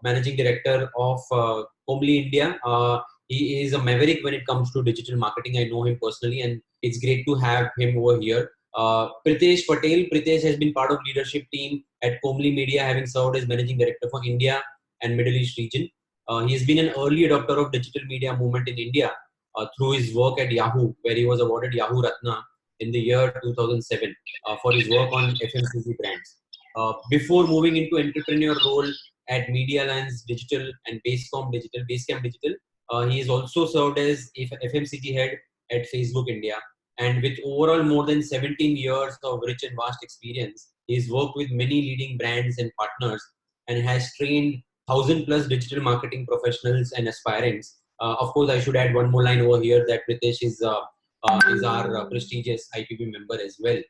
managing director of Comely India. He is a maverick when it comes to digital marketing. I know him personally, and it's great to have him over here. Pritesh Patel. Pritesh has been part of leadership team at Comely Media, having served as managing director for India and Middle East region. He has been an early adopter of digital media movement in India through his work at Yahoo, where he was awarded Yahoo Ratna in the year 2007 for his work on FMCG brands. Before moving into entrepreneur role at Media Alliance Digital and Basecamp Digital, he has also served as FMCG head at Facebook India. And with overall more than 17 years of rich and vast experience, he's worked with many leading brands and partners and has trained 1,000+ digital marketing professionals and aspirants. Of course, I should add one more line over here that Pritesh is our prestigious IPB member as well.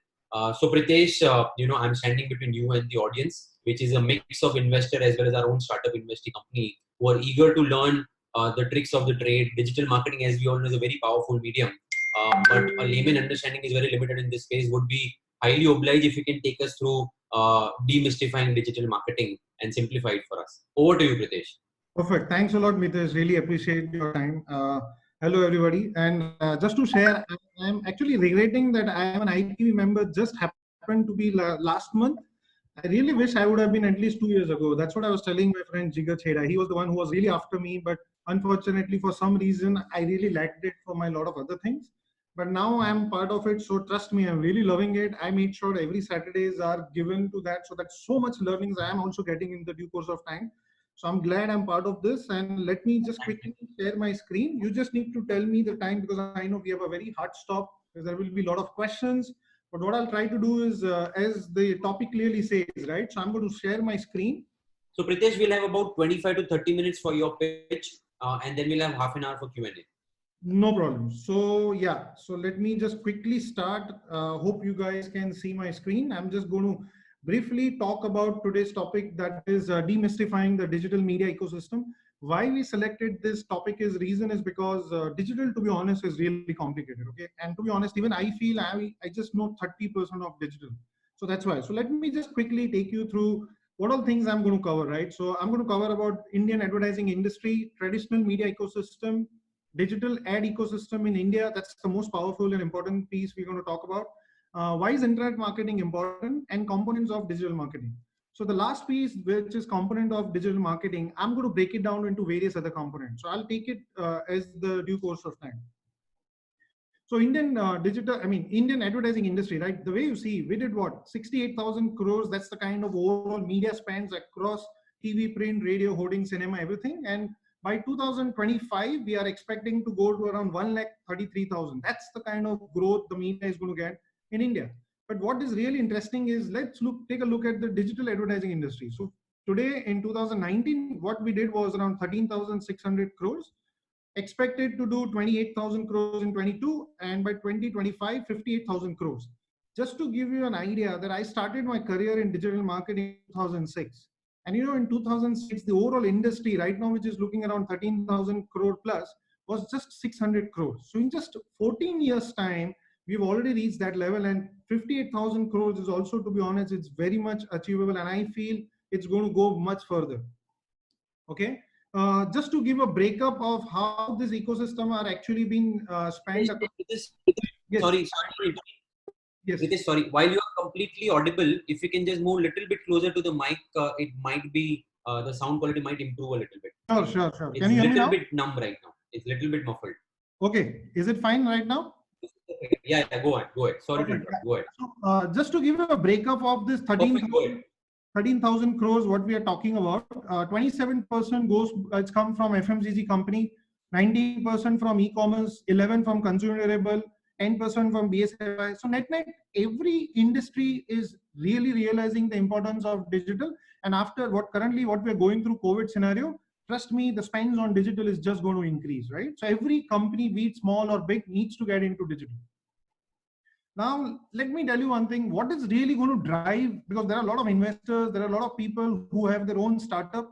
So Pritesh, I'm standing between you and the audience, which is a mix of investor as well as our own startup investing company who are eager to learn the tricks of the trade. Digital marketing, as we all know, is a very powerful medium, but a layman understanding is very limited in this space. Would be highly obliged if you can take us through demystifying digital marketing and simplify it for us. Over to you, Pritesh. Perfect. Thanks a lot, Mitesh. Really appreciate your time. Hello, everybody. And just to share, I'm actually regretting that I am an IPB member just happened to be last month. I really wish I would have been at least 2 years ago. That's what I was telling my friend Jigar Chheda. He was the one who was really after me, but unfortunately, for some reason, I really lacked it for my lot of other things. But now I'm part of it, so trust me, I'm really loving it. I made sure every Saturdays are given to that, so that so much learnings I am also getting in the due course of time. So I'm glad I'm part of this, and let me just quickly share my screen. You just need to tell me the time because I know we have a very hard stop. There will be a lot of questions. But what I'll try to do is, as the topic clearly says, right? So I'm going to share my screen. So Pritesh, we'll have about 25 to 30 minutes for your pitch, and then we'll have half an hour for Q&A. No problem. So yeah, so let me just quickly start. Hope you guys can see my screen. I'm just going to briefly talk about today's topic, that is demystifying the digital media ecosystem. Why we selected this topic is because digital, to be honest, is really complicated. Okay, and to be honest, even I feel I just know 30% of digital. So that's why. So let me just quickly take you through what all things I'm going to cover. Right. So I'm going to cover about Indian advertising industry, traditional media ecosystem, digital ad ecosystem in India. That's the most powerful and important piece we're going to talk about. Why is internet marketing important, and components of digital marketing. So the last piece, which is component of digital marketing, I'm going to break it down into various other components. So I'll take it as the due course of time. So Indian Indian advertising industry, right? The way you see, we did what? 68,000 crores. That's the kind of overall media spends across TV, print, radio, hoarding, cinema, everything. And by 2025, we are expecting to go to around 1,33,000. That's the kind of growth the media is going to get in India. But what is really interesting is, take a look at the digital advertising industry. So today in 2019, what we did was around 13,600 crores, expected to do 28,000 crores in 22, and by 2025, 58,000 crores. Just to give you an idea that I started my career in digital marketing in 2006. And in 2006, the overall industry right now, which is looking around 13,000 crore plus, was just 600 crores. So in just 14 years time, we've already reached that level, and 58,000 crores is also, to be honest, it's very much achievable, and I feel it's going to go much further. Okay. Just to give a breakup of how this ecosystem are actually being spent. Yes. Sorry. Yes. Sorry. While you are completely audible, if you can just move a little bit closer to the mic, it might be the sound quality might improve a little bit. Sure. It's can you hear me now? It's a little bit numb right now. It's a little bit muffled. Okay. Is it fine right now? Yeah. Go ahead. Sorry to interrupt. Go ahead. So, just to give you a breakup of this 13,000 crores, what we are talking about, 27% it's come from FMCG company, 19% from e-commerce, 11% from consumer durable, 10% from BSFI. So net, every industry is really realizing the importance of digital. And after what we're going through COVID scenario, trust me, the spends on digital is just going to increase, right? So every company, be it small or big, needs to get into digital. Now, let me tell you one thing, what is really going to drive, because there are a lot of investors, there are a lot of people who have their own startup.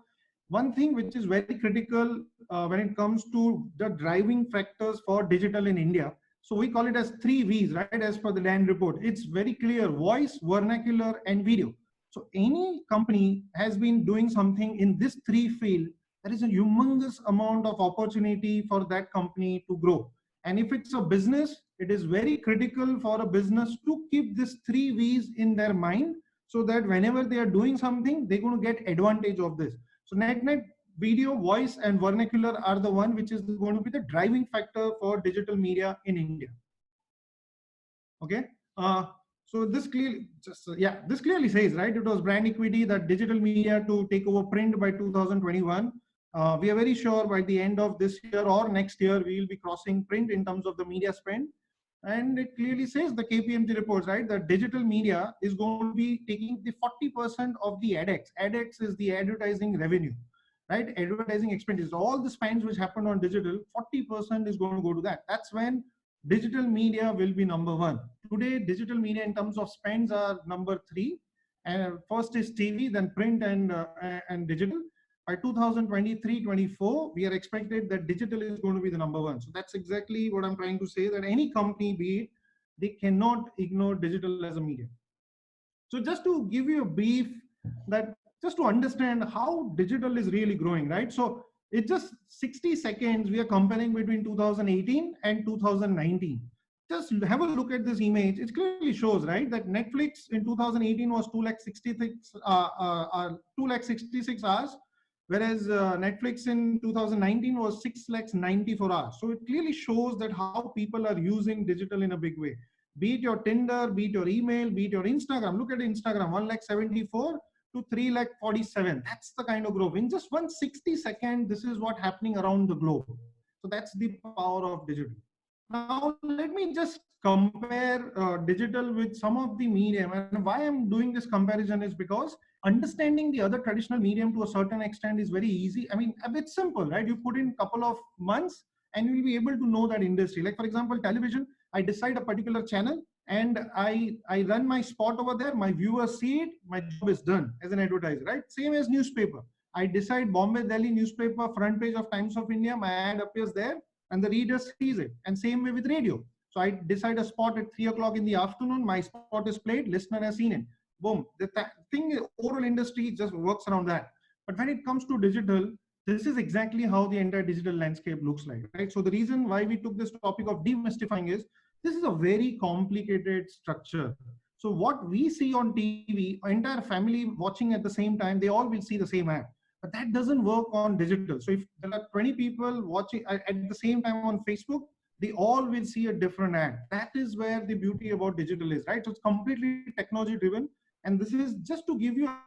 One thing which is very critical when it comes to the driving factors for digital in India. So we call it as 3 V's, right? As per the DAN report, it's very clear: voice, vernacular, and video. So any company has been doing something in this three field, there is a humongous amount of opportunity for that company to grow. And if it's a business, it is very critical for a business to keep this three V's in their mind, so that whenever they are doing something, they're going to get advantage of this. So net video, voice, and vernacular are the one which is going to be the driving factor for digital media in India. Okay. So this clearly, this clearly says, right, it was brand equity that digital media to take over print by 2021. We are very sure by the end of this year or next year, we will be crossing print in terms of the media spend. And it clearly says, the KPMG reports, right, that digital media is going to be taking the 40% of the ADEX. ADEX is the advertising revenue, right? Advertising expenses, all the spends which happen on digital, 40% is going to go to that. That's when digital media will be number one. Today, digital media in terms of spends are number three. And first is TV, then print and digital. By 2023-24, we are expected that digital is going to be the number one. So that's exactly what I'm trying to say, that any company, be it, they cannot ignore digital as a medium. So just to give you a brief, that just to understand how digital is really growing, right? So it's just 60 seconds we are comparing between 2018 and 2019. Just have a look at this image. It clearly shows, right, that Netflix in 2018 was 266 hours, whereas Netflix in 2019 was 694 hours. So it clearly shows that how people are using digital in a big way. Be it your Tinder, be it your email, be it your Instagram. Look at Instagram, 174 to 347. That's the kind of growth. In just 160 seconds, this is what happening around the globe. So that's the power of digital. Now, let me just compare digital with some of the medium. And why I'm doing this comparison is because understanding the other traditional medium to a certain extent is very easy. I mean, a bit simple, right? You put in a couple of months and you will be able to know that industry. Like, for example, television, I decide a particular channel and I run my spot over there. My viewers see it. My job is done as an advertiser, right? Same as newspaper. I decide Bombay Delhi newspaper, front page of Times of India, my ad appears there and the reader sees it. And same way with radio. So I decide a spot at 3 o'clock in the afternoon, my spot is played, listener has seen it. Boom. The thing, oral industry just works around that. But when it comes to digital, this is exactly how the entire digital landscape looks like, right? So the reason why we took this topic of demystifying is, this is a very complicated structure. So what we see on TV, entire family watching at the same time, they all will see the same ad. But that doesn't work on digital. So if there are 20 people watching at the same time on Facebook, they all will see a different ad. That is where the beauty about digital is, right? So it's completely technology driven. And this is just to give you a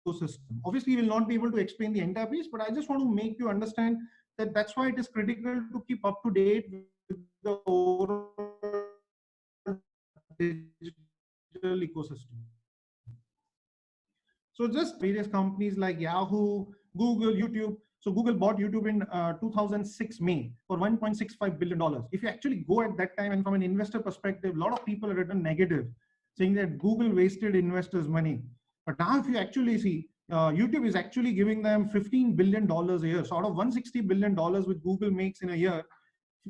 ecosystem. Obviously, we will not be able to explain the entire piece, but I just want to make you understand that that's why it is critical to keep up to date with the overall digital ecosystem. So just various companies like Yahoo, Google, YouTube. So Google bought YouTube in 2006 May for $1.65 billion. If you actually go at that time, and from an investor perspective, a lot of people have written negative, saying that Google wasted investors' money. But now if you actually see, YouTube is actually giving them $15 billion a year. So out of $160 billion which Google makes in a year,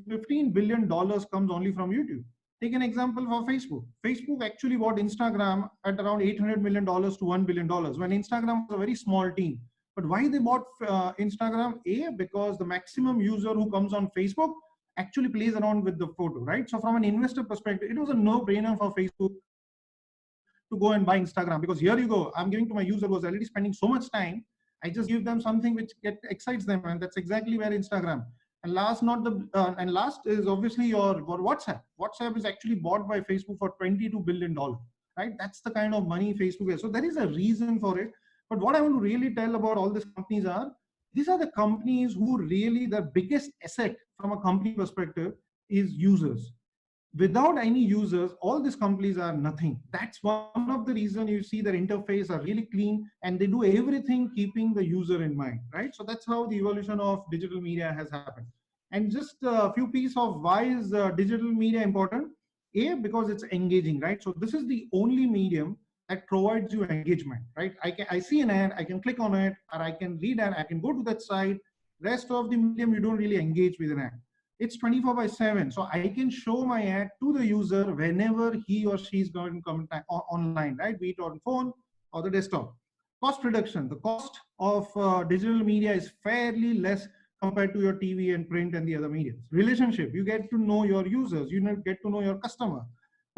$15 billion comes only from YouTube. Take an example for Facebook. Facebook actually bought Instagram at around $800 million to $1 billion when Instagram was a very small team. But why they bought Instagram? Because the maximum user who comes on Facebook actually plays around with the photo, right? So from an investor perspective, it was a no-brainer for Facebook to go and buy Instagram, because here you go, I'm giving to my user who was already spending so much time, I just give them something which excites them, and that's exactly where Instagram. And last, last is obviously your WhatsApp. WhatsApp is actually bought by Facebook for $22 billion, right? That's the kind of money Facebook has. So there is a reason for it. But what I want to really tell about all these companies are, these are the companies who really, the biggest asset from a company perspective is users. Without any users, all these companies are nothing. That's one of the reasons you see their interface are really clean and they do everything keeping the user in mind, right? So that's how the evolution of digital media has happened. And just a few pieces of why is digital media important? Because it's engaging, right? So this is the only medium that provides you engagement, right? I see an ad, I can click on it, or I can read an, I can go to that site. Rest of the medium, you don't really engage with an ad. it's 24/7. So I can show my ad to the user whenever he or she is going to come online, right? Be it on phone or the desktop. Cost reduction. The cost of digital media is fairly less compared to your TV and print and the other media. Relationship. You get to know your users. You get to know your customer.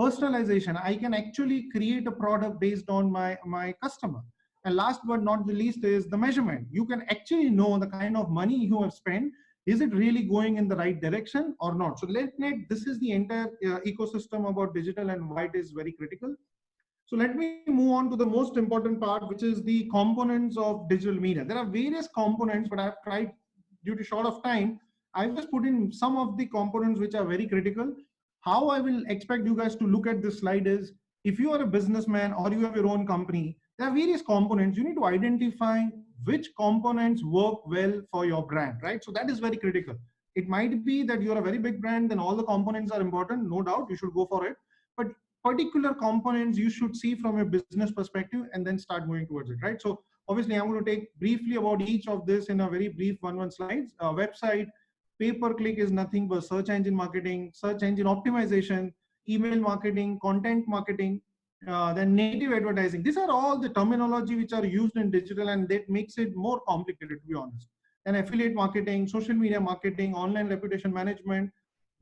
Personalization. I can actually create a product based on my customer. And last but not the least is the measurement. You can actually know the kind of money you have spent. Is it really going in the right direction or not? So net, this is the entire ecosystem about digital and why it is very critical. So let me move on to the most important part, which is the components of digital media. There are various components, but I've tried, due to short of time, I've just put in some of the components which are very critical. How I will expect you guys to look at this slide is, if you are a businessman or you have your own company, there are various components. You need to identify which components work well for your brand, right? So that is very critical. It might be that you're a very big brand, then all the components are important. No doubt, you should go for it. But particular components you should see from a business perspective and then start moving towards it, right? So obviously I'm going to take briefly about each of this in a very brief one slides. Website, pay-per-click is nothing but search engine marketing, search engine optimization, email marketing, content marketing, then native advertising. These are all the terminology which are used in digital, and that makes it more complicated, to be honest. And affiliate marketing, social media marketing, online reputation management,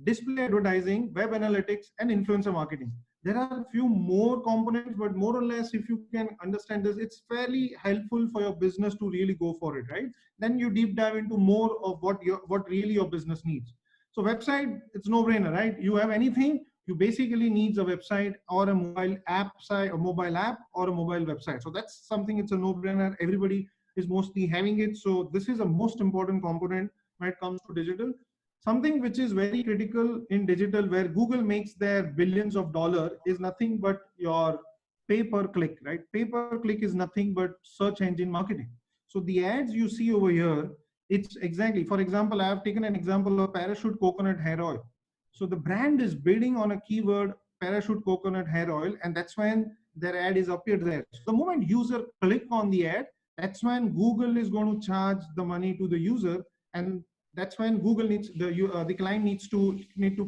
display advertising, web analytics, and influencer marketing. There are a few more components, but more or less, if you can understand this, it's fairly helpful for your business to really go for it, right? Then you deep dive into more of what really your business needs. So website, it's no brainer, right? You have anything, you basically needs a website or a mobile app site, a mobile app or a mobile website. So that's something, it's a no brainer. Everybody is mostly having it. So this is a most important component when it comes to digital. Something which is very critical in digital, where Google makes their billions of dollars, is nothing but your pay-per-click, right? Pay-per-click is nothing but search engine marketing. So the ads you see over here, it's exactly, for example, I have taken an example of Parachute Coconut Hair Oil. So the brand is bidding on a keyword, Parachute Coconut Hair Oil, and that's when their ad is appeared there. So the moment user click on the ad, that's when Google is going to charge the money to the user, and that's when Google needs the client needs to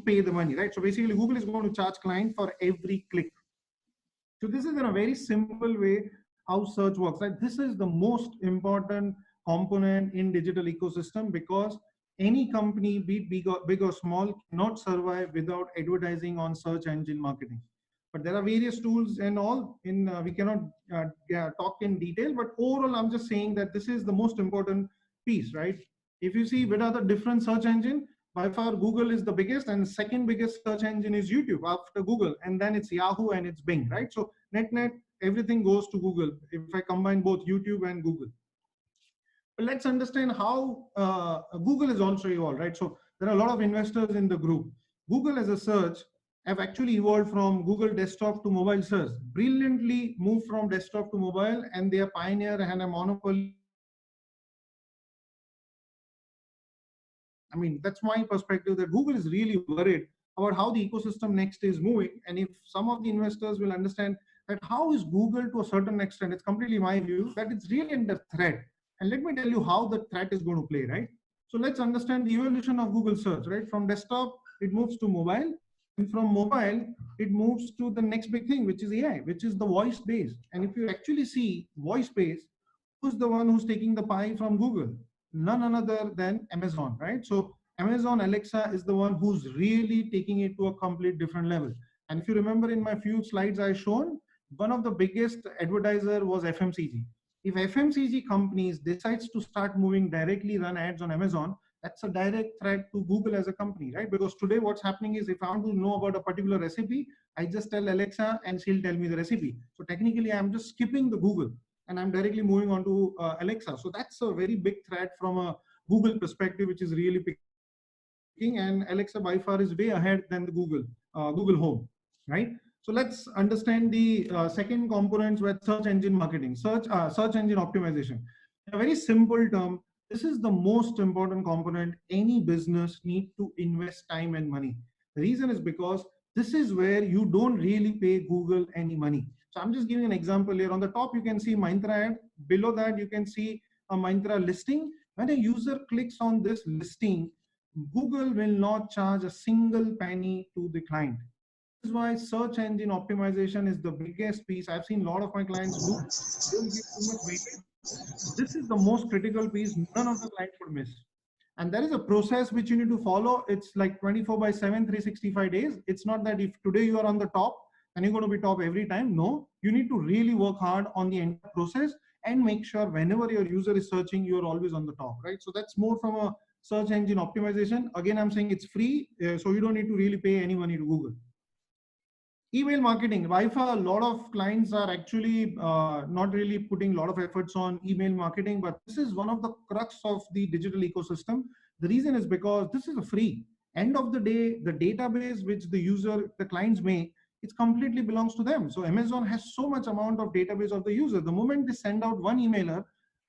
pay the money, right? So basically, Google is going to charge client for every click. So this is in a very simple way how search works, right? This is the most important component in digital ecosystem, because any company, be it big or small, cannot survive without advertising on search engine marketing. But there are various tools and all. We cannot talk in detail, but overall, I'm just saying that this is the most important piece, right? If you see what are the different search engine, by far Google is the biggest, and second biggest search engine is YouTube after Google, and then it's Yahoo and it's Bing, right? So net everything goes to Google if I combine both YouTube and Google. But let's understand how Google is also evolved, right? So there are a lot of investors in the group. Google as a search have actually evolved from Google desktop to mobile search, brilliantly moved from desktop to mobile, and they are pioneer and a monopoly. I mean, that's my perspective, that Google is really worried about how the ecosystem next is moving. And if some of the investors will understand that how is Google to a certain extent, it's completely my view, that it's really under threat. And let me tell you how the threat is going to play, right? So let's understand the evolution of Google search, right? From desktop, it moves to mobile. And from mobile, it moves to the next big thing, which is AI, which is the voice based. And if you actually see voice based, who's the one who's taking the pie from Google? None other than Amazon, right? So Amazon Alexa is the one who's really taking it to a complete different level. And if you remember in my few slides I shown, one of the biggest advertiser was FMCG. If FMCG companies decides to start moving directly run ads on Amazon, that's a direct threat to Google as a company, right? Because today what's happening is, if I want to know about a particular recipe, I just tell Alexa and she'll tell me the recipe. So technically I'm just skipping the Google and I'm directly moving on to Alexa. So that's a very big threat from a Google perspective, which is really picking, and Alexa by far is way ahead than the Google Home, right? So let's understand the second components with search engine marketing, search engine optimization. In a very simple term, this is the most important component any business need to invest time and money. The reason is because this is where you don't really pay Google any money. So I'm just giving an example here. On the top, you can see Myntra ad. Below that, you can see a Myntra listing. When a user clicks on this listing, Google will not charge a single penny to the client. This is why search engine optimization is the biggest piece. I've seen a lot of my clients do. Don't give too much weightage. This is the most critical piece none of the clients would miss. And there is a process which you need to follow. It's like 24/7, 365 days. It's not that if today you are on the top and you're going to be top every time. No, you need to really work hard on the entire process and make sure whenever your user is searching, you're always on the top, right? So that's more from a search engine optimization. Again, I'm saying it's free, so you don't need to really pay any money to Google. Email marketing. Wi-Fi, a lot of clients are actually not really putting a lot of efforts on email marketing, but this is one of the crux of the digital ecosystem. The reason is because this is a free. End of the day, the database which the clients make, it completely belongs to them. So Amazon has so much amount of database of the user. The moment they send out one emailer,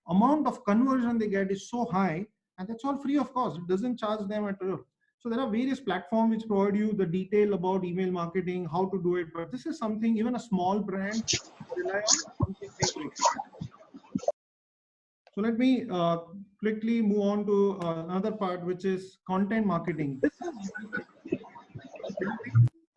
amount of conversion they get is so high, and that's all free of cost. It doesn't charge them at all. So there are various platforms which provide you the detail about email marketing, how to do it. But this is something even a small brand rely on, something big. So let me quickly move on to another part, which is content marketing. This is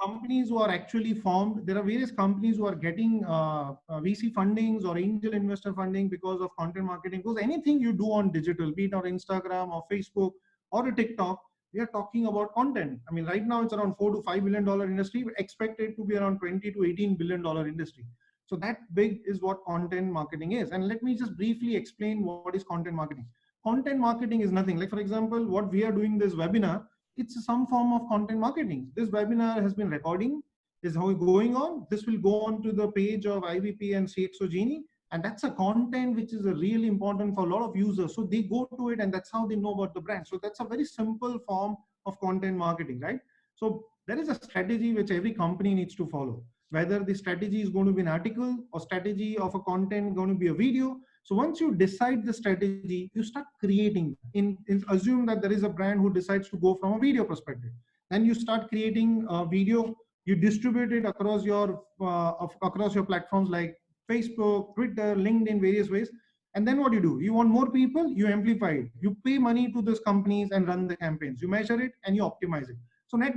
companies who are actually formed. There are various companies who are getting VC fundings or angel investor funding because of content marketing. Because anything you do on digital, be it on Instagram or Facebook or a TikTok, we are talking about content. I mean, right now it's around $4 to $5 billion industry. We expect it to be around $20 to $18 billion industry. So that big is what content marketing is. And let me just briefly explain what is content marketing. Content marketing is nothing. Like for example, what we are doing this webinar, it's some form of content marketing. This webinar has been recording, is how it's going on. This will go on to the page of IVP and CXO Genie. And that's a content which is a really important for a lot of users. So they go to it and that's how they know about the brand. So that's a very simple form of content marketing, right? So there is a strategy which every company needs to follow. Whether the strategy is going to be an article or strategy of a content going to be a video. So once you decide the strategy, you start creating. Assume that there is a brand who decides to go from a video perspective. Then you start creating a video. You distribute it across your platforms like Facebook, Twitter, LinkedIn, various ways. And then what do? You want more people, you amplify it. You pay money to those companies and run the campaigns. You measure it and you optimize it. So net,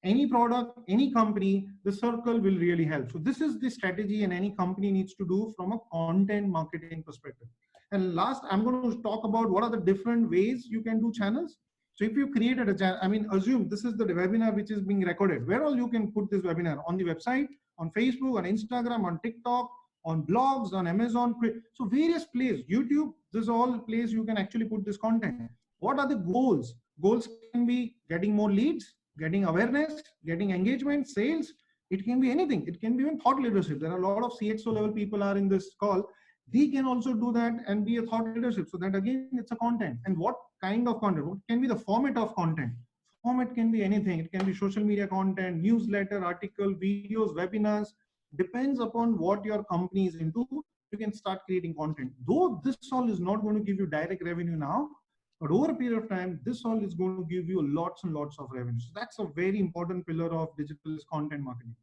any product, any company, the circle will really help. So this is the strategy and any company needs to do from a content marketing perspective. And last, I'm going to talk about what are the different ways you can do channels. So if you created a channel, I mean, assume this is the webinar which is being recorded. Where all you can put this webinar? On the website, on Facebook, on Instagram, on TikTok, on blogs, on Amazon. So various places, YouTube, this is all place you can actually put this content. What are the goals? Goals can be getting more leads, getting awareness, getting engagement, sales. It can be anything. It can be even thought leadership. There are a lot of CXO level people are in this call. They can also do that and be a thought leadership. So that again, it's a content. And what kind of content? What can be the format of content? Format can be anything. It can be social media content, newsletter, article, videos, webinars. Depends upon what your company is into. You can start creating content. Though this all is not going to give you direct revenue now, but over a period of time, this all is going to give you lots and lots of revenue. So that's a very important pillar of digital content marketing.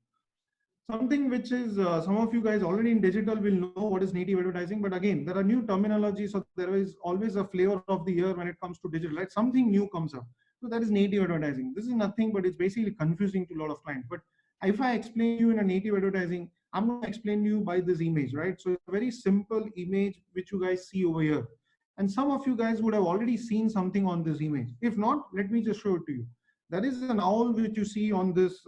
Something which is some of you guys already in digital will know what is native advertising. But again, there are new terminologies. So there is always a flavor of the year when it comes to digital, right? Something new comes up. So that is native advertising. This is nothing, but it's basically confusing to a lot of clients. But if I explain you in a native advertising, I'm going to explain you by this image, right? So it's a very simple image which you guys see over here. And some of you guys would have already seen something on this image. If not, let me just show it to you. That is an owl which you see on this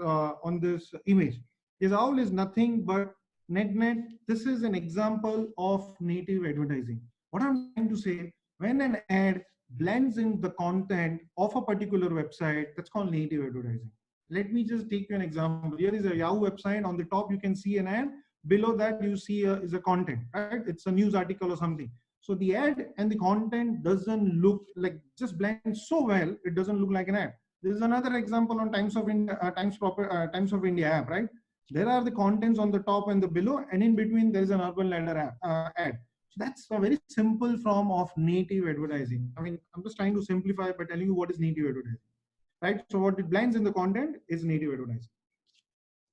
image. This owl is nothing but net. This is an example of native advertising. What I'm trying to say, when an ad blends in the content of a particular website, that's called native advertising. Let me just take you an example. Here is a Yahoo website. On the top, you can see an ad. Below that, you see is a content, right? It's a news article or something. So the ad and the content doesn't look like, just blends so well, it doesn't look like an ad. This is another example on Times of India, Times of India app, right? There are the contents on the top and the below, and in between there is an urban ladder ad. So that's a very simple form of native advertising. I mean, I'm just trying to simplify by telling you what is native advertising, right? So what it blends in the content is native advertising.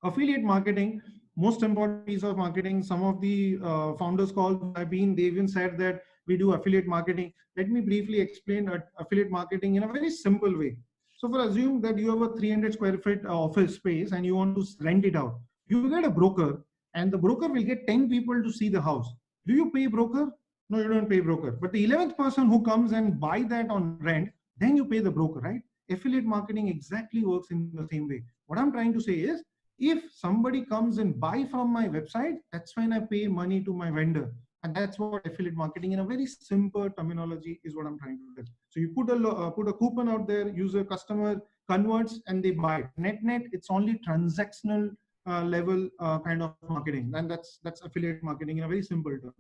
Affiliate marketing, most important piece of marketing. Some of the founders calls have been, they even said that we do affiliate marketing. Let me briefly explain affiliate marketing in a very simple way. So for assume that you have a 300 square feet office space and you want to rent it out. You get a broker and the broker will get 10 people to see the house. Do you pay broker? No, you don't pay broker. But the 11th person who comes and buy that on rent, then you pay the broker, right? Affiliate marketing exactly works in the same way. What I'm trying to say is, if somebody comes and buy from my website, that's when I pay money to my vendor. And that's what affiliate marketing in a very simple terminology is what I'm trying to do. So you put a coupon out there, user customer converts and they buy it. Net, it's only transactional level kind of marketing. And that's affiliate marketing in a very simple term.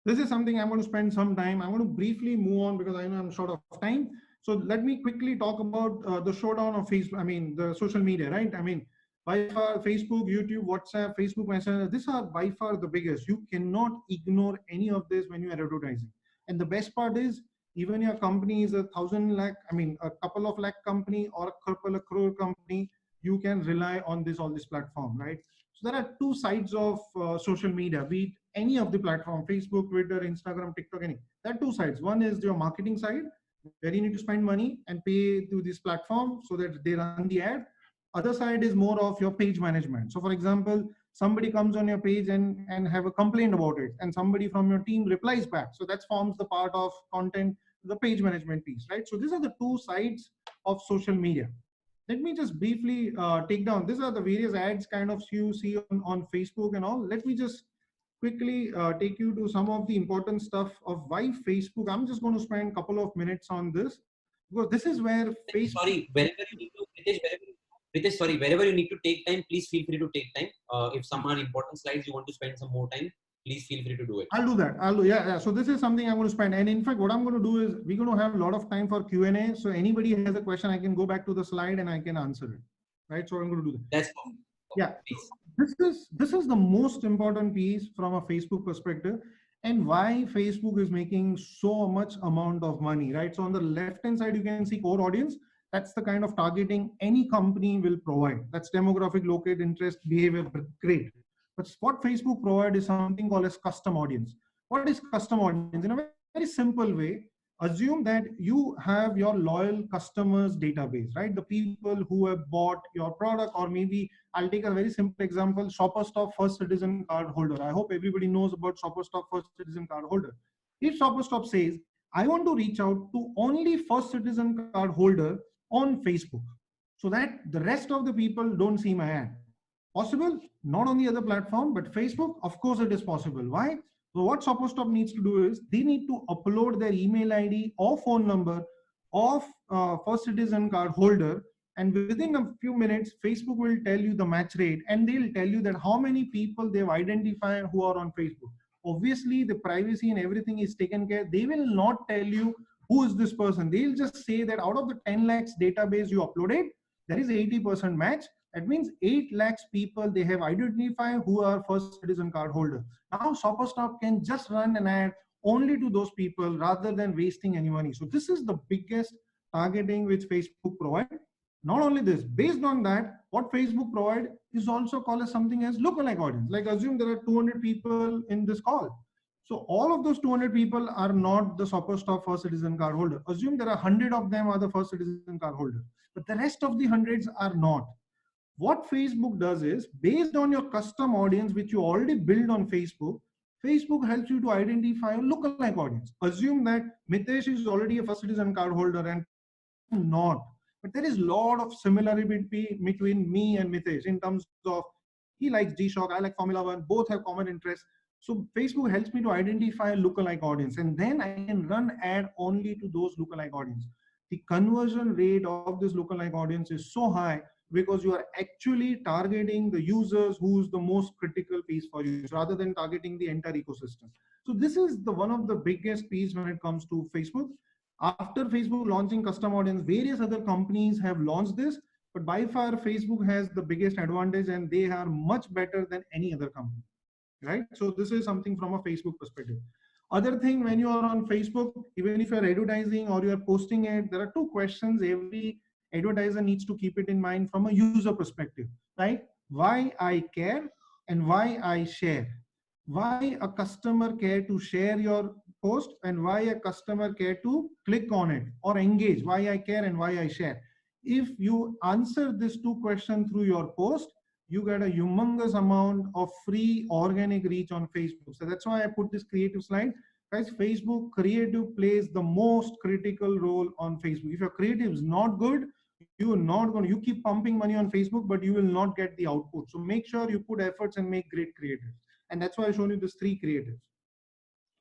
This is something I'm going to spend some time. I'm going to briefly move on because I know I'm short of time. So let me quickly talk about the showdown of Facebook. I mean, the social media, right? I mean, by far, Facebook, YouTube, WhatsApp, Facebook Messenger, these are by far the biggest. You cannot ignore any of this when you are advertising. And the best part is, even your company is a couple of lakh company or a couple of crore company, you can rely on all this platform, right? So there are two sides of social media, be it any of the platform, Facebook, Twitter, Instagram, TikTok, any. There are two sides. One is your marketing side, where you need to spend money and pay to this platform so that they run the ad. Other side is more of your page management. So for example, somebody comes on your page and have a complaint about it, and somebody from your team replies back. So that forms the part of content, the page management piece, right? So these are the two sides of social media. Let me just briefly take down. These are the various ads kind of you see on Facebook and all. Let me just quickly take you to some of the important stuff of why Facebook. I'm just going to spend a couple of minutes on this because this is where Facebook. Sorry, wherever you need to, Pritesh, sorry, wherever you need to take time, please feel free to take time. If some are important slides, you want to spend some more time, please feel free to do it. I'll do that. Yeah. So this is something I'm going to spend. And in fact, what I'm going to do is we're going to have a lot of time for Q&A. So anybody has a question, I can go back to the slide and I can answer it. Right. So I'm going to do that. That's fine. Yeah. This is the most important piece from a Facebook perspective, and why Facebook is making so much amount of money, right? So on the left hand side, you can see core audience. That's the kind of targeting any company will provide. That's demographic, locate, interest, behavior, great. But what Facebook provides is something called as custom audience. What is custom audience? In a very simple way, assume that you have your loyal customers database, right? The people who have bought your product, or maybe I'll take a very simple example, Shoppers Stop First Citizen card holder. I hope everybody knows about Shoppers Stop First Citizen card holder. If Shoppers Stop says, I want to reach out to only First Citizen card holder on Facebook, so that the rest of the people don't see my ad. Possible? Not on the other platform, but Facebook, of course it is possible. Why? So what Shoppers Stop needs to do is they need to upload their email ID or phone number of First Citizen card holder, and within a few minutes, Facebook will tell you the match rate, and they'll tell you that how many people they've identified who are on Facebook. Obviously, the privacy and everything is taken care. They will not tell you who is this person. They'll just say that out of the 10 lakhs database you uploaded, there is 80% match. That means 8 lakhs people they have identified who are First Citizen card holder. Now Shoppers Stop can just run an ad only to those people rather than wasting any money. So this is the biggest targeting which Facebook provides. Not only this, based on that, what Facebook provide is also called as something as lookalike audience. Like assume there are 200 people in this call. So all of those 200 people are not the Shoppers Stop First Citizen card holder. Assume there are 100 of them are the First Citizen card holder, but the rest of the hundreds are not. What Facebook does is, based on your custom audience, which you already build on Facebook, Facebook helps you to identify a lookalike audience. Assume that Mitesh is already a First Citizen card holder and not. But there is a lot of similarity between me and Mitesh in terms of he likes G-Shock, I like Formula One, both have common interests. So Facebook helps me to identify a lookalike audience, and then I can run ad only to those lookalike audience. The conversion rate of this lookalike audience is so high because you are actually targeting the users who's the most critical piece for you rather than targeting the entire ecosystem. So this is the one of the biggest piece when it comes to Facebook. After Facebook launching custom audience, various other companies have launched this, but by far Facebook has the biggest advantage and they are much better than any other company, right? So this is something from a Facebook perspective. Other thing, when you are on Facebook, even if you're advertising or you're posting it, there are two questions every advertiser needs to keep it in mind from a user perspective, right? Why I care and why I share. Why a customer care to share your post and why a customer care to click on it or engage, why I care and why I share. If you answer these two questions through your post, you get a humongous amount of free organic reach on Facebook. So that's why I put this creative slide. Guys, Facebook creative plays the most critical role on Facebook. If your creative is not good, you are not going to, you keep pumping money on Facebook, but you will not get the output. So make sure you put efforts and make great creatives. And that's why I've shown you these three creatives.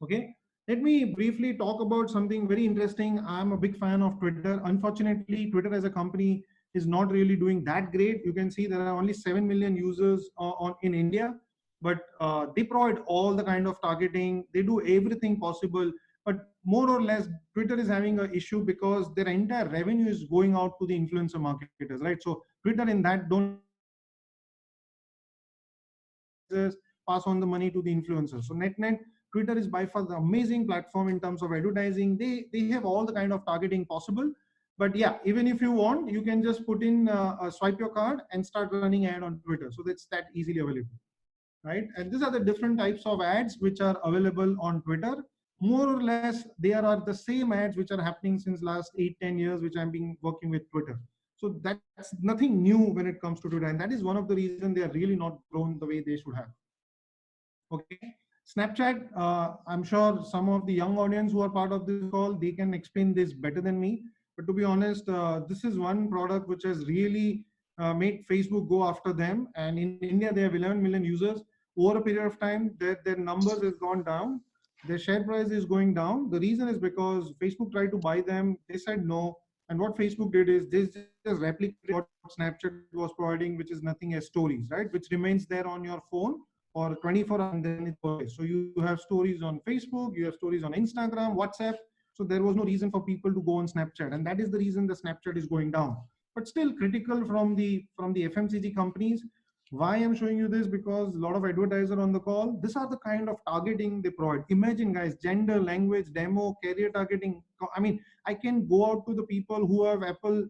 Okay. Let me briefly talk about something very interesting. I'm a big fan of Twitter. Unfortunately, Twitter as a company is not really doing that great. You can see there are only 7 million users in India, but they provide all the kind of targeting. They do everything possible, but more or less Twitter is having an issue because their entire revenue is going out to the influencer marketers, right? So Twitter in that don't pass on the money to the influencers. So net, Twitter is by far the amazing platform in terms of advertising. They have all the kind of targeting possible. But yeah, even if you want, you can just put in swipe your card and start running ad on Twitter. So that's that easily available, right? And these are the different types of ads which are available on Twitter. More or less, they are the same ads which are happening since last 8-10 years, which I'm been working with Twitter. So that's nothing new when it comes to Twitter. And that is one of the reasons they are really not grown the way they should have. Okay. Snapchat, I'm sure some of the young audience who are part of this call, they can explain this better than me. But to be honest, this is one product which has really made Facebook go after them. And in India, they have 11 million users. Over a period of time, their numbers has gone down. Their share price is going down. The reason is because Facebook tried to buy them. They said no. And what Facebook did is they just replicated what Snapchat was providing, which is nothing as stories, right? Which remains there on your phone or 24 hours and then it's okay. So you have stories on Facebook, you have stories on Instagram, WhatsApp. So there was no reason for people to go on Snapchat. And that is the reason the Snapchat is going down. But still critical from the FMCG companies. Why I'm showing you this? Because a lot of advertisers on the call, these are the kind of targeting they provide. Imagine guys, gender, language, demo, career targeting. I mean, I can go out to the people who have Apple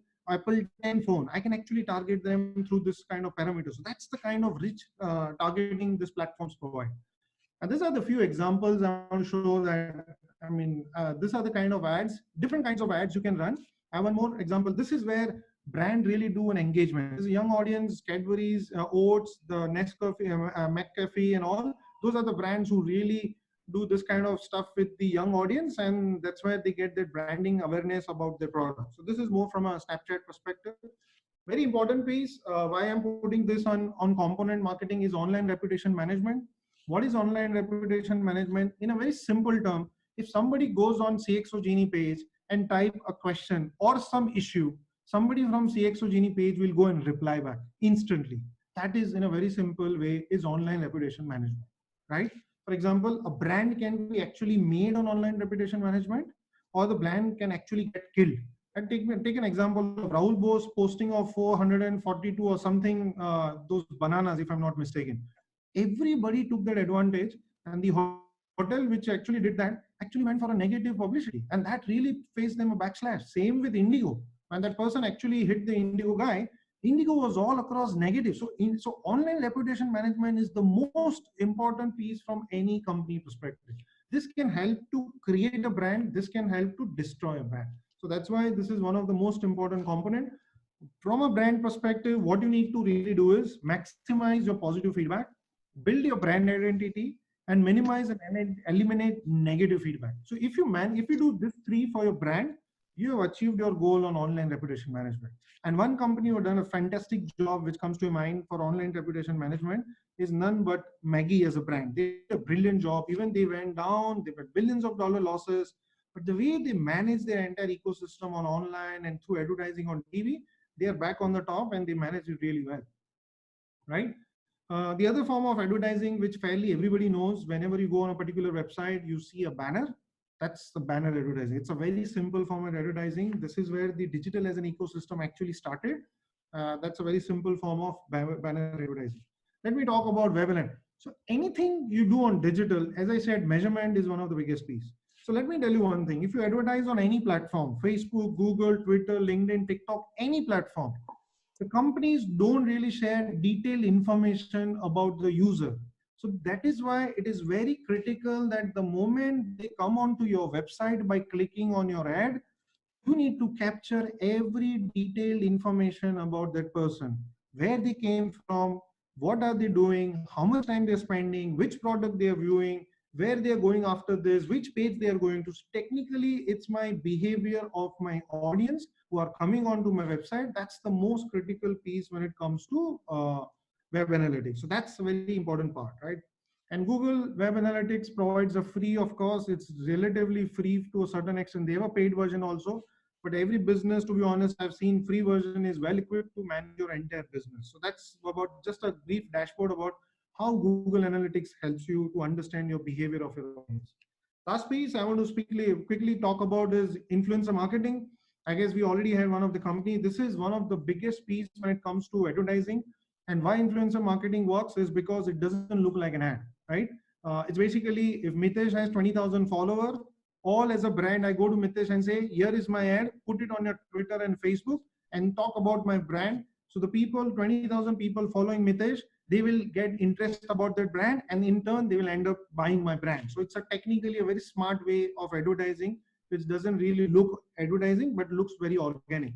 10 phone. I can actually target them through this kind of parameters. So that's the kind of rich targeting this platforms provide. And these are the few examples I want to show that, I mean, these are the kind of ads, different kinds of ads you can run. I have one more example. This is where brand really do an engagement. This is a young audience, Cadbury's, Oats, the Nescafe, McCafe and all. Those are the brands who really do this kind of stuff with the young audience, and that's where they get their branding awareness about their product. So this is more from a Snapchat perspective. Very important piece, why I'm putting this on component marketing is online reputation management. What is online reputation management? In a very simple term, if somebody goes on CXO Genie page and type a question or some issue, somebody from CXO Genie page will go and reply back instantly. That is, in a very simple way, is online reputation management, right? For example, a brand can be actually made on online reputation management, or the brand can actually get killed. And take an example of Rahul Bose posting of 442 or something, those bananas, if I'm not mistaken. Everybody took that advantage, and the hotel which actually did that actually went for a negative publicity, and that really faced them a backslash. Same with Indigo. When that person actually hit the Indigo guy, Indigo was all across negative. So online reputation management is the most important piece from any company perspective. This can help to create a brand. This can help to destroy a brand. So that's why this is one of the most important component. From a brand perspective, what you need to really do is maximize your positive feedback, build your brand identity, and minimize and eliminate negative feedback. So if you do this three for your brand, you have achieved your goal on online reputation management. And one company who have done a fantastic job, which comes to mind for online reputation management, is none but Maggie as a brand. They did a brilliant job. Even they went down, they had billions of dollar losses, but the way they manage their entire ecosystem on online and through advertising on TV, they are back on the top and they manage it really well, right? The other form of advertising, which fairly everybody knows, whenever you go on a particular website, you see a banner. That's the banner advertising. It's a very simple form of advertising. This is where the digital as an ecosystem actually started. That's a very simple form of banner advertising. Let me talk about webinar. So anything you do on digital, as I said, measurement is one of the biggest piece. So let me tell you one thing. If you advertise on any platform, Facebook, Google, Twitter, LinkedIn, TikTok, any platform, the companies don't really share detailed information about the user. So that is why it is very critical that the moment they come onto your website by clicking on your ad, you need to capture every detailed information about that person, where they came from, what are they doing, how much time they're spending, which product they're viewing, where they're going after this, which page they are going to. Technically, it's my behavior of my audience who are coming onto my website. That's the most critical piece when it comes to web analytics. So that's a very important part, right? And Google Web Analytics provides a free, of course, it's relatively free to a certain extent. They have a paid version also, but every business, to be honest, I've seen free version is well equipped to manage your entire business. So that's about just a brief dashboard about how Google Analytics helps you to understand your behavior of your audience. Last piece I want to quickly talk about is influencer marketing. I guess we already had one of the company. This is one of the biggest piece when it comes to advertising. And why influencer marketing works is because it doesn't look like an ad, right? It's basically if Mitesh has 20,000 followers, all as a brand, I go to Mitesh and say, here is my ad, put it on your Twitter and Facebook and talk about my brand. So the people, 20,000 people following Mitesh, they will get interest about that brand, and in turn, they will end up buying my brand. So it's a technically a very smart way of advertising, which doesn't really look advertising, but looks very organic.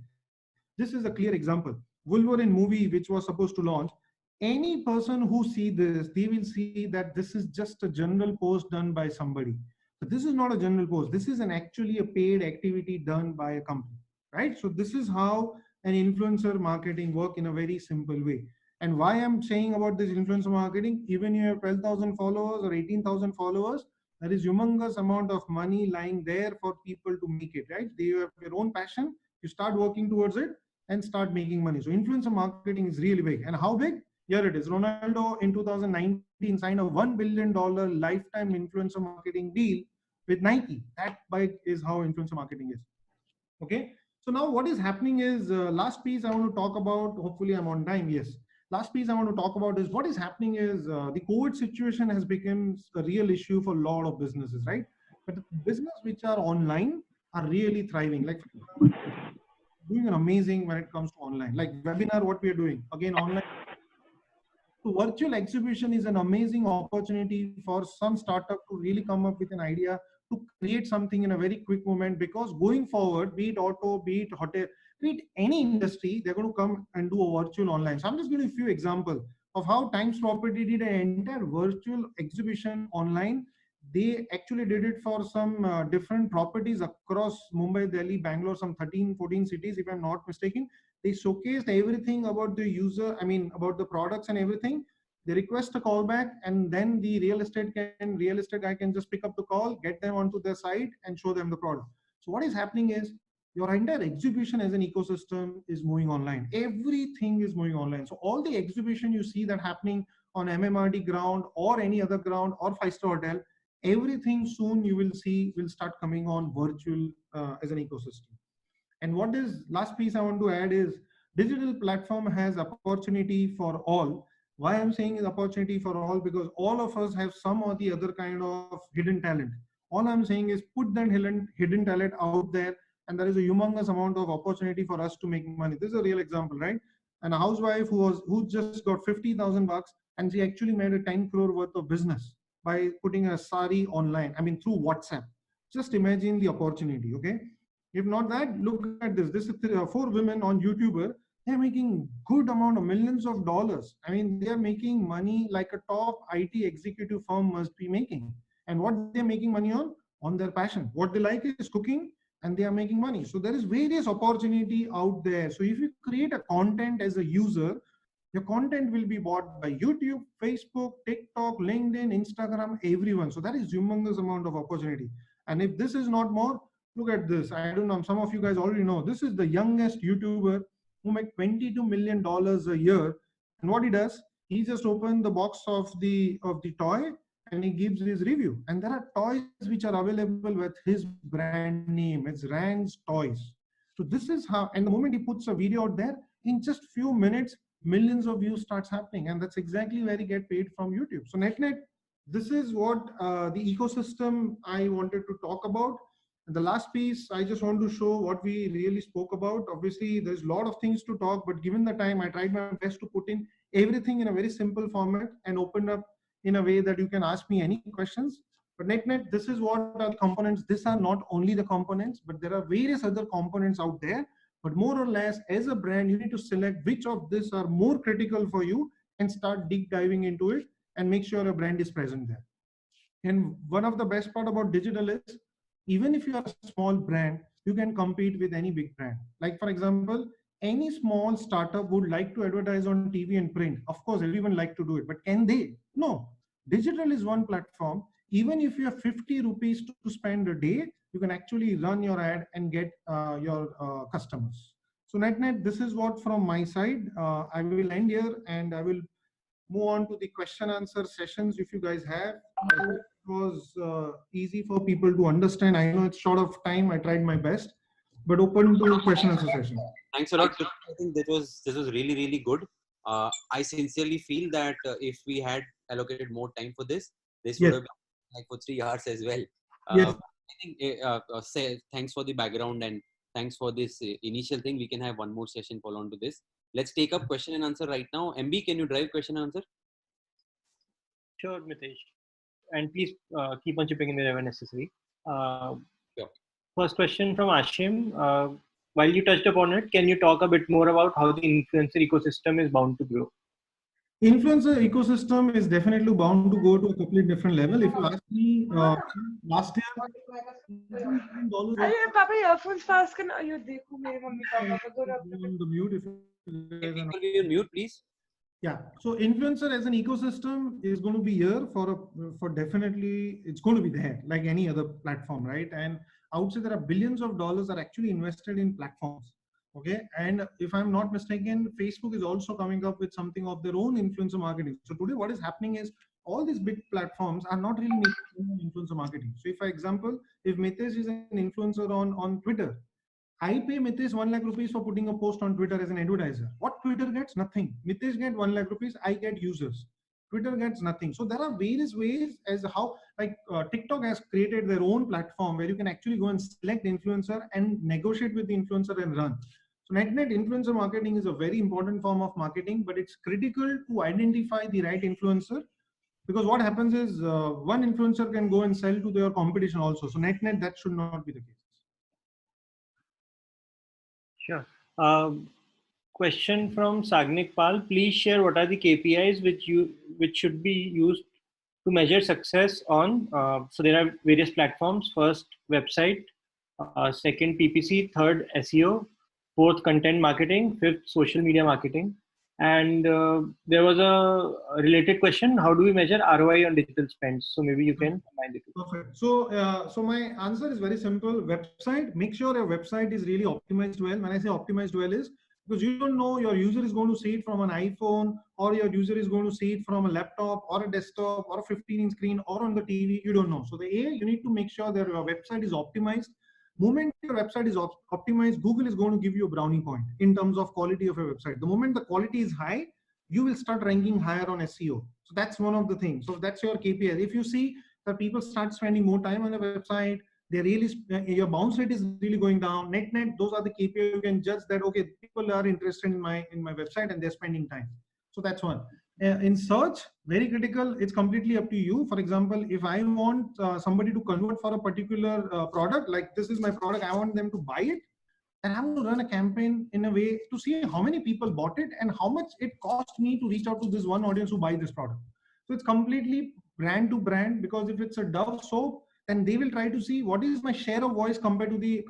This is a clear example. Wolverine movie, which was supposed to launch, any person who see this, they will see that this is just a general post done by somebody. But this is not a general post. This is an actually a paid activity done by a company, right? So this is how an influencer marketing work in a very simple way. And why I'm saying about this influencer marketing, even you have 12,000 followers or 18,000 followers, there is humongous amount of money lying there for people to make it, right? They have their own passion. You start working towards it and start making money. So influencer marketing is really big. And how big? Here it is. Ronaldo in 2019 signed a $1 billion lifetime influencer marketing deal with Nike. That big is how influencer marketing is. Okay. So now what is happening is last piece I want to talk about. Hopefully I'm on time. Yes. Last piece I want to talk about is what is happening is the COVID situation has become a real issue for a lot of businesses, right? But the business which are online are really thriving. Like doing an amazing when it comes to online, like webinar, what we are doing again online. So virtual exhibition is an amazing opportunity for some startup to really come up with an idea to create something in a very quick moment, because going forward, be it auto, be it hotel, be it any industry, they're going to come and do a virtual online. So I'm just giving a few examples of how Times Property did an entire virtual exhibition online. They actually did it for some different properties across Mumbai, Delhi, Bangalore, some 13, 14 cities, if I'm not mistaken. They showcased everything about the user, I mean, about the products and everything. They request a callback, and then the real estate guy can just pick up the call, get them onto their site and show them the product. So what is happening is your entire exhibition as an ecosystem is moving online. Everything is moving online. So all the exhibition you see that happening on MMRD ground or any other ground or five-star hotel, everything soon you will see will start coming on virtual as an ecosystem. And what is last piece I want to add is digital platform has opportunity for all. Why I'm saying is opportunity for all, because all of us have some or the other kind of hidden talent. All I'm saying is put that hidden talent out there, and there is a humongous amount of opportunity for us to make money. This is a real example, right? And a housewife who just got 50,000 bucks, and she actually made a 10 crore worth of business by putting a sari online. I mean, through WhatsApp. Just imagine the opportunity, okay? If not that, look at this. This is 4 women on YouTuber. They're making good amount of millions of dollars. I mean, they are making money like a top IT executive firm must be making. And what they're making money on their passion. What they like is cooking, and they are making money. So there is various opportunity out there. So if you create a content as a user, your content will be bought by YouTube, Facebook, TikTok, LinkedIn, Instagram, everyone. So that is humongous amount of opportunity. And if this is not more, look at this. I don't know. Some of you guys already know. This is the youngest YouTuber who make $22 million a year. And what he does, he just opened the box of the toy and he gives his review. And there are toys which are available with his brand name. It's Rand's Toys. So this is how. And the moment he puts a video out there, in just few minutes, millions of views starts happening, and that's exactly where he get paid from YouTube. So net, this is what the ecosystem I wanted to talk about. And the last piece, I just want to show what we really spoke about. Obviously, there's a lot of things to talk, but given the time, I tried my best to put in everything in a very simple format and open up in a way that you can ask me any questions. But net, this is what are the components. These are not only the components, but there are various other components out there. But more or less, as a brand, you need to select which of these are more critical for you and start deep diving into it and make sure a brand is present there. And one of the best part about digital is, even if you are a small brand, you can compete with any big brand. Like for example, any small startup would like to advertise on TV and print. Of course, everyone like to do it, but can they? No. Digital is one platform. Even if you have 50 rupees to spend a day, you can actually run your ad and get your customers. So net, this is what from my side. I will end here and I will move on to the question answer sessions if you guys have. I hope it was easy for people to understand. I know it's short of time. I tried my best, but open to question answer session. Thanks a lot. I think this was really good. I sincerely feel that if we had allocated more time for this would have been like for 3 hours as well. Yes. I think say thanks for the background and thanks for this initial thing. We can have one more session follow on to this. Let's take up question and answer right now. MB, can you drive question and answer? Sure, Mitesh. And please keep on chipping in wherever necessary. Sure. First question from Ashim. While you touched upon it, can you talk a bit more about how the influencer ecosystem is bound to grow? Influencer ecosystem is definitely bound to go to a completely different level. If you ask me, last year, Papa, earphones fast karna. You dekho mere mummy papa ko do on the mute. If people be on mute, please. Yeah, so influencer as an ecosystem is going to be here for definitely, it's going to be there like any other platform, right? And I would say there are billions of dollars are actually invested in platforms. Okay, and if I'm not mistaken, Facebook is also coming up with something of their own influencer marketing. So today what is happening is all these big platforms are not really making influencer marketing. So if, for example, if Mitesh is an influencer on Twitter, I pay Mitesh 1 lakh rupees for putting a post on Twitter as an advertiser. What Twitter gets? Nothing. Mitesh gets 1 lakh rupees, I get users. Twitter gets nothing. So there are various ways as how, like TikTok has created their own platform where you can actually go and select influencer and negotiate with the influencer and run. So net influencer marketing is a very important form of marketing, but it's critical to identify the right influencer, because what happens is one influencer can go and sell to their competition also. So net that should not be the case. Sure. Question from Sagnik Pal. Please share what are the KPIs which should be used to measure success on. So there are various platforms. First, website. Second, PPC. Third, SEO. Fourth, content marketing. Fifth, social media marketing. And there was a related question: how do we measure ROI on digital spends? So maybe you can combine the two. Perfect. So my answer is very simple. Website. Make sure your website is really optimized well. When I say optimized well, is because you don't know your user is going to see it from an iPhone, or your user is going to see it from a laptop or a desktop or a 15-inch screen or on the TV. You don't know. So you need to make sure that your website is optimized. Moment your website is optimized, Google is going to give you a brownie point in terms of quality of your website. The moment the quality is high, you will start ranking higher on SEO. So that's one of the things. So that's your KPI. If you see that people start spending more time on the website, they really, your bounce rate is really going down. Net, those are the KPI. You can judge that, okay, people are interested in my website and they're spending time. So that's one. In search, very critical. It's completely up to you. For example, if I want somebody to convert for a particular product, like this is my product, I want them to buy it, and I'm going to run a campaign in a way to see how many people bought it and how much it cost me to reach out to this one audience who buy this product. So it's completely brand to brand, because if it's a Dove soap, then they will try to see what is my share of voice compared to the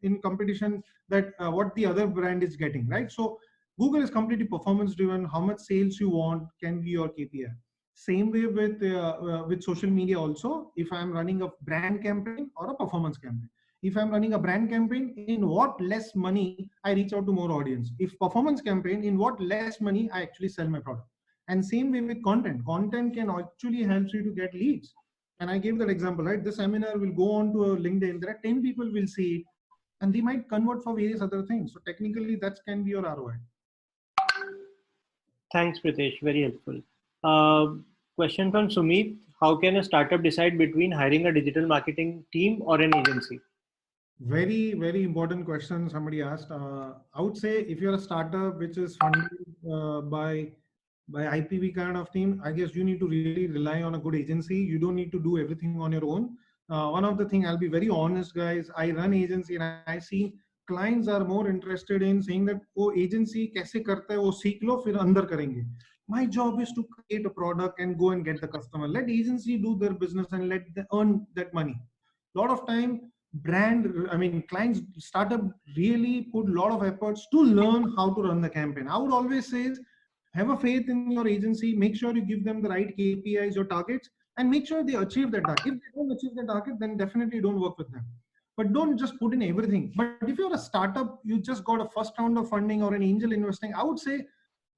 in competition that what the other brand is getting, right? So Google is completely performance driven. How much sales you want can be your KPI. Same way with social media also. If I'm running a brand campaign or a performance campaign, if I'm running a brand campaign, in what less money I reach out to more audience. If performance campaign, in what less money I actually sell my product. And same way with content. Content can actually help you to get leads. And I gave that example, right? The seminar will go on to a LinkedIn. There are 10 people will see it, and they might convert for various other things. So technically, that can be your ROI. Thanks, Pritesh. Very helpful. Question from Sumit. How can a startup decide between hiring a digital marketing team or an agency? Very, very important question somebody asked. I would say if you're a startup which is funded by by IPV kind of team, I guess you need to really rely on a good agency. You don't need to do everything on your own. One of the thing, I'll be very honest, guys. I run agency and I see clients are more interested in saying that, oh, agency kaise karta hai, wo seekh lo, fir andar karenge. My job is to create a product and go and get the customer. Let agency do their business and let them earn that money. Lot of time, clients, startup really put a lot of efforts to learn how to run the campaign. I would always say, have a faith in your agency, make sure you give them the right KPIs or targets, and make sure they achieve that target. If they don't achieve the target, then definitely don't work with them. But don't just put in everything. But if you're a startup, you just got a first round of funding or an angel investing, I would say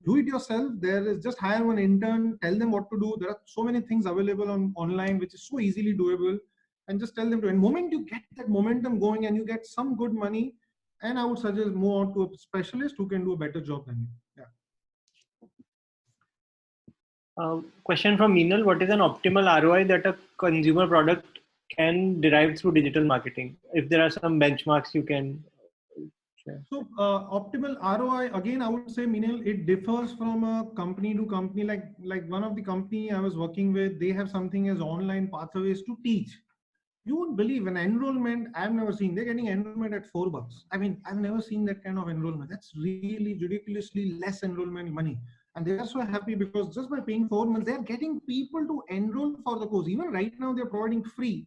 do it yourself. There is just hire one intern, tell them what to do. There are so many things available online, which is so easily doable, and just tell them to. And moment you get that momentum going and you get some good money, and I would suggest move on to a specialist who can do a better job than you. Yeah. Question from Meenal: what is an optimal ROI that a consumer product can derive through digital marketing? If there are some benchmarks you can share. So optimal ROI, again, I would say, Meenal, it differs from a company to company. Like one of the company I was working with, they have something as online pathways to teach. You won't believe an enrollment. I've never seen. They're getting enrollment at $4. I mean, I've never seen that kind of enrollment. That's really ridiculously less enrollment money. And they are so happy because just by paying 4 months, they're getting people to enroll for the course. Even right now, they're providing free.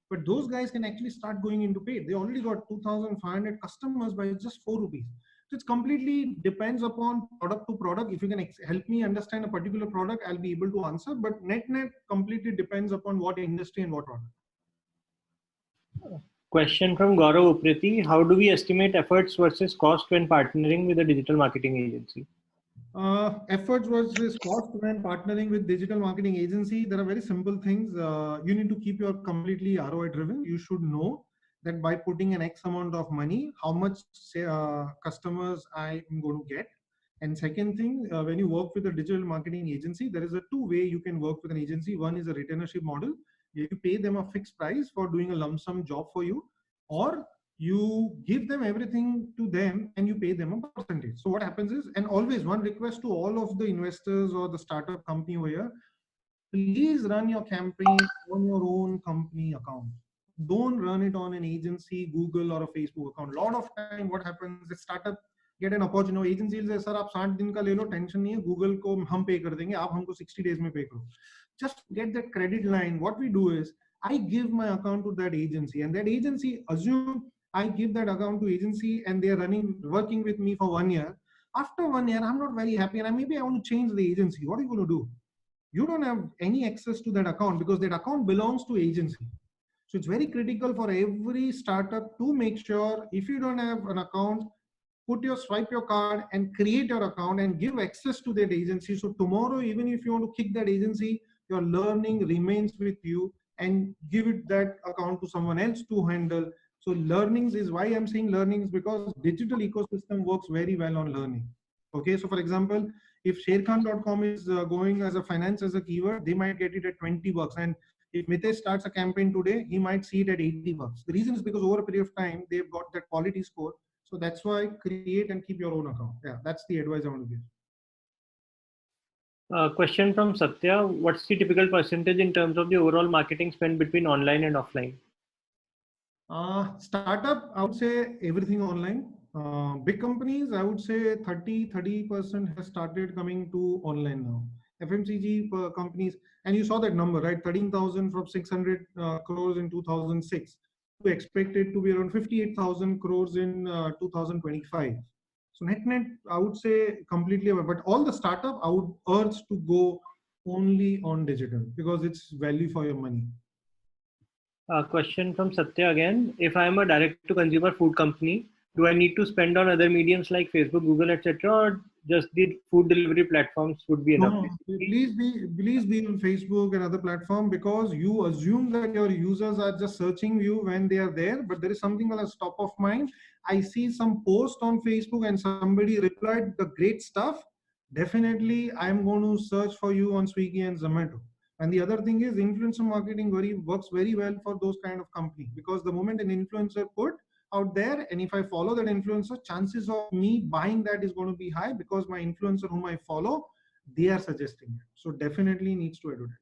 But those guys can actually start going into paid. They already got 2,500 customers by just 4 rupees. So it's completely depends upon product to product. If you can help me understand a particular product, I'll be able to answer. But net completely depends upon what industry and what product. Question from Gaurav Upriti: how do we estimate efforts versus cost when partnering with a digital marketing agency? Efforts versus cost when partnering with digital marketing agency, there are very simple things. You need to keep your completely ROI driven. You should know that by putting an X amount of money, how much customers I am going to get. And second thing, when you work with a digital marketing agency, there is a two-way you can work with an agency. One is a retainership model. You pay them a fixed price for doing a lump sum job for you, or you give them everything to them and you pay them a percentage. So what happens is, and always one request to all of the investors or the startup company over here, please run your campaign on your own company account. Don't run it on an agency, Google or a Facebook account. A lot of time what happens, the startup get an opportunity. Agency says, sir, आप 60 दिन का ले लो, tension नहीं है, Google को हम pay कर देंगे, आप हमको 60 days में pay करो. Just get that credit line. What we do is, I give my account to that agency, and that agency, assume I give that account to agency and they're working with me for 1 year. After 1 year, I'm not very happy and maybe I want to change the agency. What are you going to do? You don't have any access to that account because that account belongs to agency. So it's very critical for every startup to make sure if you don't have an account, swipe your card and create your account and give access to that agency. So tomorrow, even if you want to kick that agency, your learning remains with you, and give it that account to someone else to handle. So learnings is why I'm saying learnings, because digital ecosystem works very well on learning. Okay, so for example, if sharekhan.com is going as a finance as a keyword, they might get it at $20. And if Mitesh starts a campaign today, he might see it at $80. The reason is because over a period of time, they've got that quality score. So that's why create and keep your own account. Yeah, that's the advice I want to give. Question from Satya: what's the typical percentage in terms of the overall marketing spend between online and offline? Startup, I would say everything online. Big companies, I would say 30% has started coming to online now. FMCG companies, and you saw that number, right? 13,000 from 600 crores in 2006. We expect it to be around 58,000 crores in 2025. So net, I would say completely away. But all the startup, I would urge to go only on digital because it's value for your money. Question from Satya again: if I am a direct-to-consumer food company, do I need to spend on other mediums like Facebook, Google, etc., or just the food delivery platforms would be enough? No, please be on Facebook and other platform, because you assume that your users are just searching you when they are there, but there is something called as top of mind. I see some post on Facebook and somebody replied the great stuff. Definitely, I'm going to search for you on Swiggy and Zomato. And the other thing is, influencer marketing works very well for those kind of company, because the moment an influencer put out there, and if I follow that influencer, chances of me buying that is going to be high, because my influencer whom I follow, they are suggesting it. So definitely needs to advertise.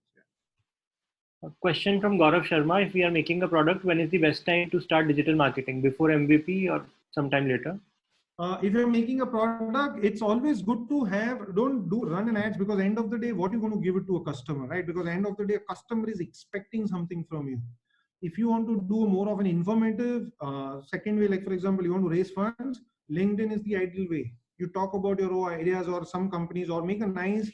A question from Gaurav Sharma. If we are making a product, when is the best time to start digital marketing? Before MVP or sometime later? If you're making a product, it's always good to have, don't do run an ads, because end of the day, what you're going to give it to a customer, right? Because end of the day, a customer is expecting something from you. If you want to do more of an informative, second way, like for example, you want to raise funds, LinkedIn is the ideal way. You talk about your ideas or some companies, or make a nice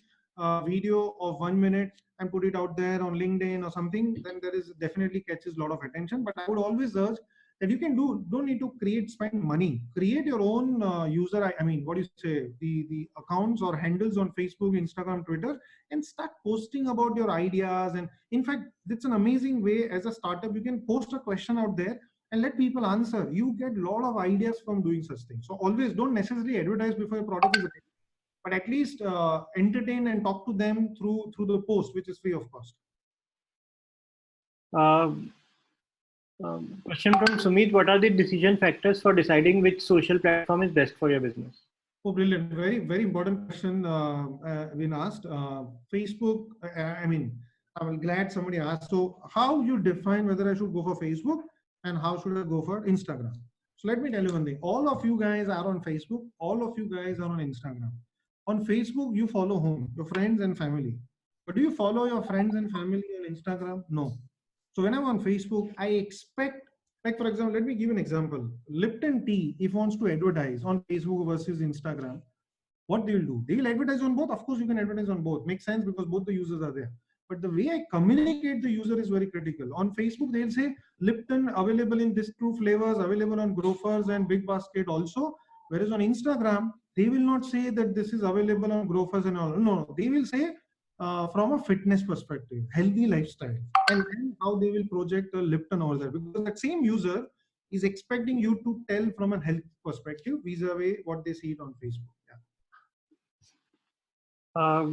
video of 1 minute and put it out there on LinkedIn or something, then there is definitely catches a lot of attention. But I would always urge that you can don't need to spend money, create your own user, I mean, what do you say, the accounts or handles on Facebook, Instagram, Twitter, and start posting about your ideas. And in fact, it's an amazing way. As a startup, you can post a question out there and let people answer. You get a lot of ideas from doing such things. So always don't necessarily advertise before your product is ready, but at least entertain and talk to them through the post, which is free of cost. Question from Sumit. What are the decision factors for deciding which social platform is best for your business? Oh, brilliant. Very, very important question been asked. Facebook, I mean, I'm glad somebody asked. So how you define whether I should go for Facebook and how should I go for Instagram? So let me tell you one thing. All of you guys are on Facebook. All of you guys are on Instagram. On Facebook, you follow whom? Your friends and family. But do you follow your friends and family on Instagram? No. So when I'm on Facebook, I expect, like for example, let me give an example. Lipton Tea, if wants to advertise on Facebook versus Instagram, what they will do? They will advertise on both. Of course, you can advertise on both. Makes sense because both the users are there. But the way I communicate the user is very critical. On Facebook, they'll say Lipton available in this two flavors, available on Grofers and Big Basket also. Whereas on Instagram, they will not say that this is available on Grofers and all. No, they will say from a fitness perspective, healthy lifestyle, and then how they will project a Lipton over there, because that same user is expecting you to tell from a health perspective vis-a-vis what they see it on Facebook. Yeah.